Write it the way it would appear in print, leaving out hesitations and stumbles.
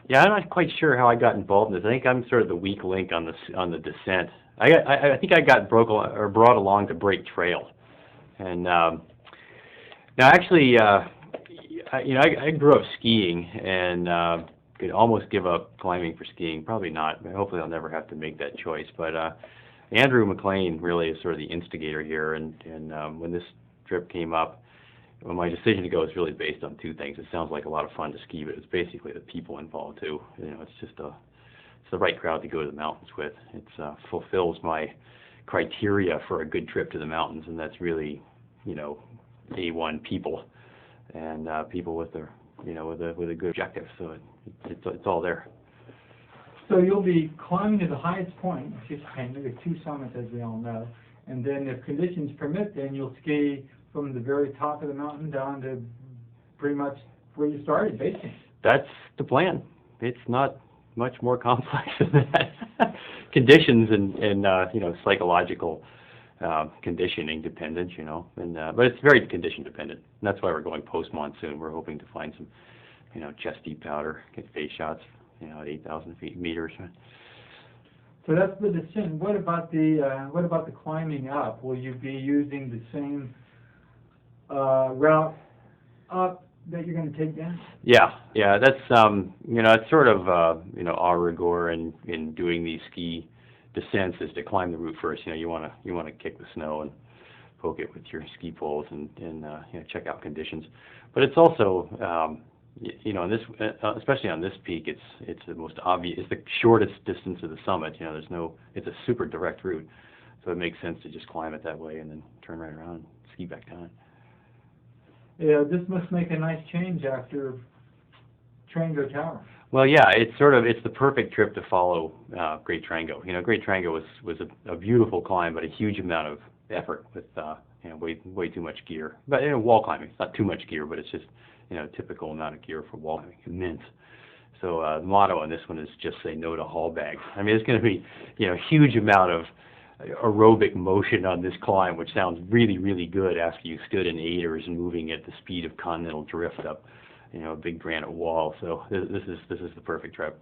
Yeah, I'm not quite sure how I got involved in this. I think I'm sort of the weak link on the descent. I think I got brought along to break trail, and now actually, I grew up skiing and could almost give up climbing for skiing. Probably not. Hopefully, I'll never have to make that choice. But Andrew McLean really is sort of the instigator here, and when this trip came up, well, my decision to go is really based on two things. It sounds like a lot of fun to ski, but it's basically the people involved too. It's just it's the right crowd to go to the mountains with. It fulfills my criteria for a good trip to the mountains, and that's really, A1 people and people with their, with a good objective. So it's all there. So you'll be climbing to the highest point, Shishapangma, the two summits, as we all know, and then if conditions permit, then you'll ski from the very top of the mountain down to pretty much where you started, basically. That's the plan. It's not much more complex than that. Conditions and psychological conditioning dependent, but it's very condition dependent. And that's why we're going post monsoon. We're hoping to find some, chest deep powder, get face shots, at 8,000 meters. So that's the descent. What about the climbing up? Will you be using the same route up that you're going to take down? Yeah. That's it's sort of au rigueur in doing these ski descents is to climb the route first. You want to kick the snow and poke it with your ski poles and check out conditions. But it's also in this, especially on this peak, it's the most obvious. It's the shortest distance to the summit. It's a super direct route, so it makes sense to just climb it that way and then turn right around and ski back down. Yeah, this must make a nice change after Trango Tower. Well, yeah, it's the perfect trip to follow Great Trango. Great Trango was a beautiful climb, but a huge amount of effort with way too much gear. But wall climbing, it's not too much gear, but it's just typical amount of gear for wall climbing, immense. So the motto on this one is just say no to haul bags. I mean, it's going to be a huge amount of aerobic motion on this climb, which sounds really, really good after you stood in aiders and moving at the speed of continental drift up, a big granite wall. So this is the perfect trip.